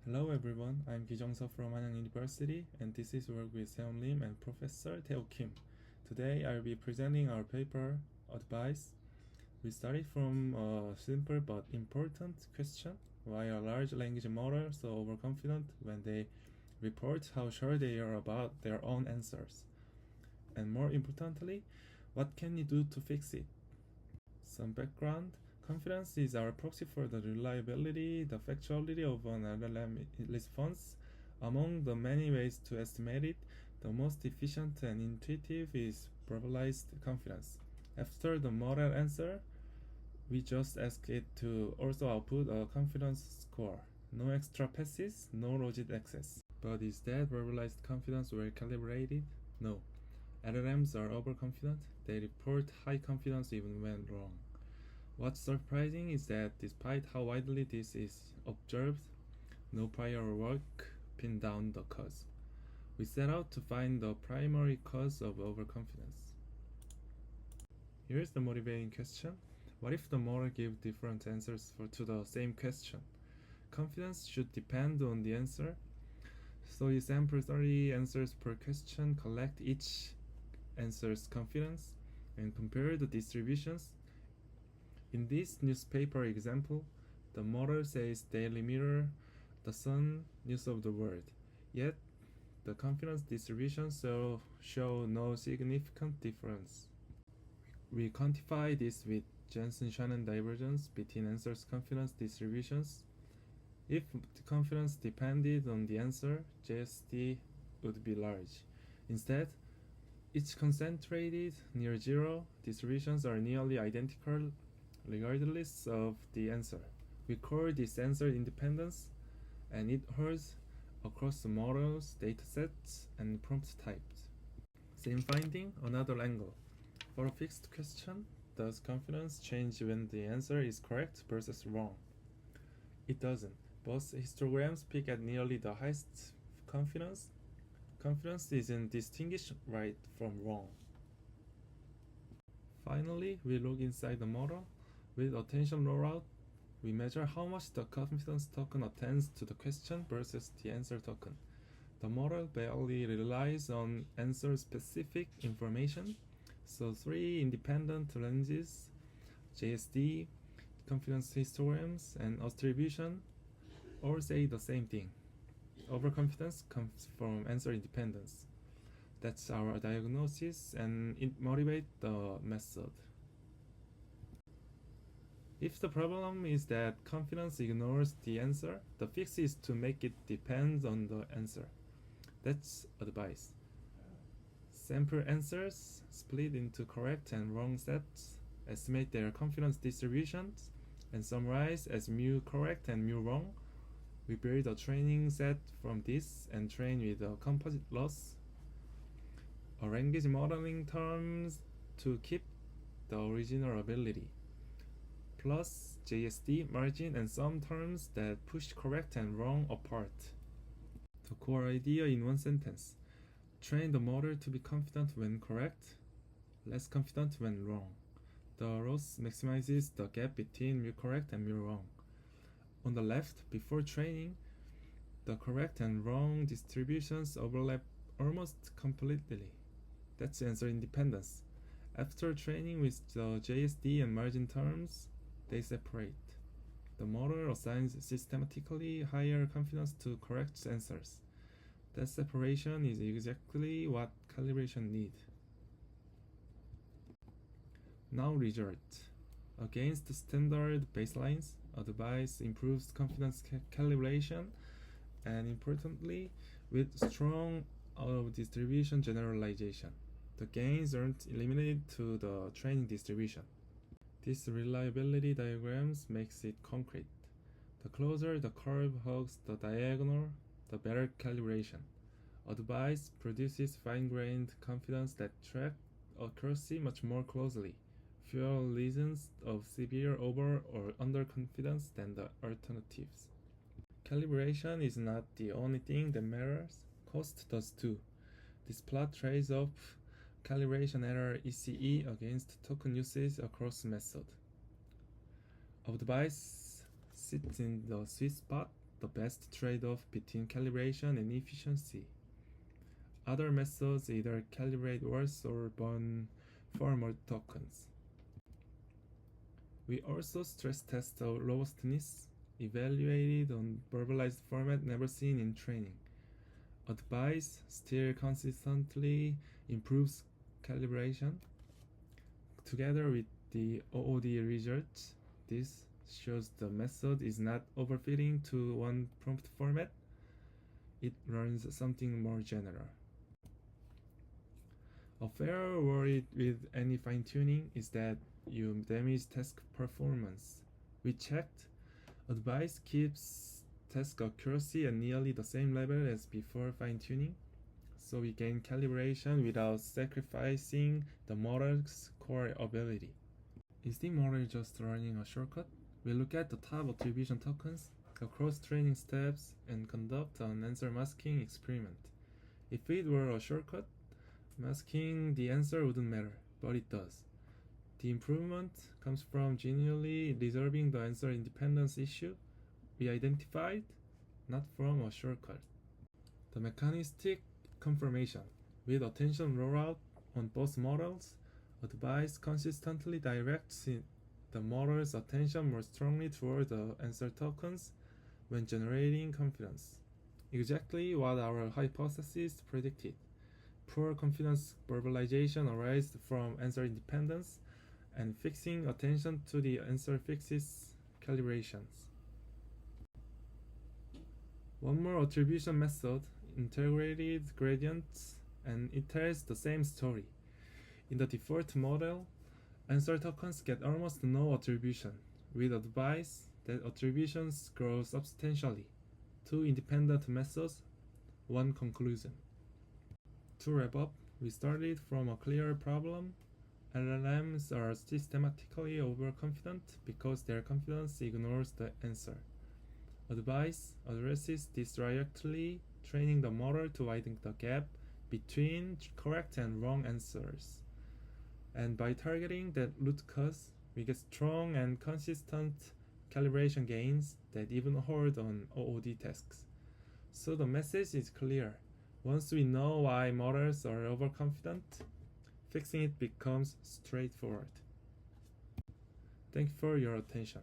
Hello everyone, I'm Ki Jong-seo from Hanyang University, and this is work with Seon Lim and Professor Tae Kim. Today I'll be presenting our paper, Advice. We started from a simple but important question: why are large language models so overconfident when they report how sure they are about their own answers? And more importantly, what can we do to fix it? Some background. Confidence is our proxy for the reliability, the factuality of an LLM response. Among the many ways to estimate it, the most efficient and intuitive is verbalized confidence. After the model answer, we just ask it to also output a confidence score. No extra passes, no logit access. But is that verbalized confidence well calibrated? No. LLMs are overconfident. They report high confidence even when wrong. What's surprising is that despite how widely this is observed, no prior work pinned down the cause. We set out to find the primary cause of overconfidence. Here's the motivating question. What if the model gives different answers to the same question? Confidence should depend on the answer. So you sample 30 answers per question, collect each answer's confidence, and compare the distributions. In this newspaper example, the model says Daily Mirror, the Sun, News of the World. Yet, the confidence distributions show no significant difference. We quantify this with Jensen-Shannon divergence between answers' confidence distributions. If the confidence depended on the answer, JSD would be large. Instead, each concentrated near zero, distributions are nearly identical regardless of the answer. We call this answer independence, and it holds across the models, datasets, and prompt types. Same finding, another angle. For a fixed question, does confidence change when the answer is correct versus wrong? It doesn't. Both histograms pick at nearly the highest confidence. Confidence isn't distinguished right from wrong. Finally, we look inside the model. With attention rollout, we measure how much the confidence token attends to the question versus the answer token. The model barely relies on answer-specific information, so 3 independent lenses, JSD, confidence histograms, and attribution, all say the same thing. Overconfidence comes from answer independence. That's our diagnosis, and it motivates the method. If the problem is that confidence ignores the answer, the fix is to make it depend on the answer. That's advice. Sample answers, split into correct and wrong sets, estimate their confidence distributions, and summarize as mu correct and mu wrong. We build a training set from this and train with a composite loss, a language modeling terms to keep the original ability, plus JSD, margin, and some terms that push correct and wrong apart. The core idea in one sentence: train the model to be confident when correct, less confident when wrong. The loss maximizes the gap between mu correct and mu wrong. On the left, before training, the correct and wrong distributions overlap almost completely. That's answer independence. After training with the JSD and margin terms, they separate. The model assigns systematically higher confidence to correct answers. That separation is exactly what calibration needs. Now result. Against standard baselines, advice improves confidence calibration, and importantly, with strong out-of-distribution generalization. The gains aren't limited to the training distribution. This reliability diagrams makes it concrete. The closer the curve hugs the diagonal, the better calibration. Advice produces fine-grained confidence that tracks accuracy much more closely. Fewer lesions of severe over or underconfidence than the alternatives. Calibration is not the only thing that matters. Cost does too. This plot trades off calibration error ECE against token usage across method. Advice sits in the sweet spot. the best trade-off between calibration and efficiency. Other methods either calibrate worse or burn far more tokens. We also stress test the robustness, evaluated on verbalized format never seen in training. Advice still consistently improves calibration. Together with the OOD results, this shows the method is not overfitting to one prompt format. It learns something more general. A fair worry with any fine-tuning is that you damage task performance. We checked. Advice keeps task accuracy at nearly the same level as before fine-tuning, so we gain calibration without sacrificing the model's core ability. Is the model just learning a shortcut? We look at the top attribution tokens, across training steps, and conduct an answer masking experiment. If it were a shortcut, masking the answer wouldn't matter, but it does. The improvement comes from genuinely resolving the answer independence issue we identified, not from a shortcut. The mechanistic confirmation. With attention rollout on both models, advice consistently directs the model's attention more strongly toward the answer tokens when generating confidence. Exactly what our hypothesis predicted. Poor confidence verbalization arises from answer independence, and fixing attention to the answer fixes calibrations. One more attribution method, integrated gradients, and it tells the same story. In the default model, answer tokens get almost no attribution. With advice, that attributions grow substantially. Two independent methods, one conclusion. To wrap up, we started from a clear problem. LLMs are systematically overconfident because their confidence ignores the answer. Advice addresses this directly, training the model to widen the gap between correct and wrong answers. And by targeting that root cause, we get strong and consistent calibration gains that even hold on OOD tasks. So the message is clear. Once we know why models are overconfident, fixing it becomes straightforward. Thank you for your attention.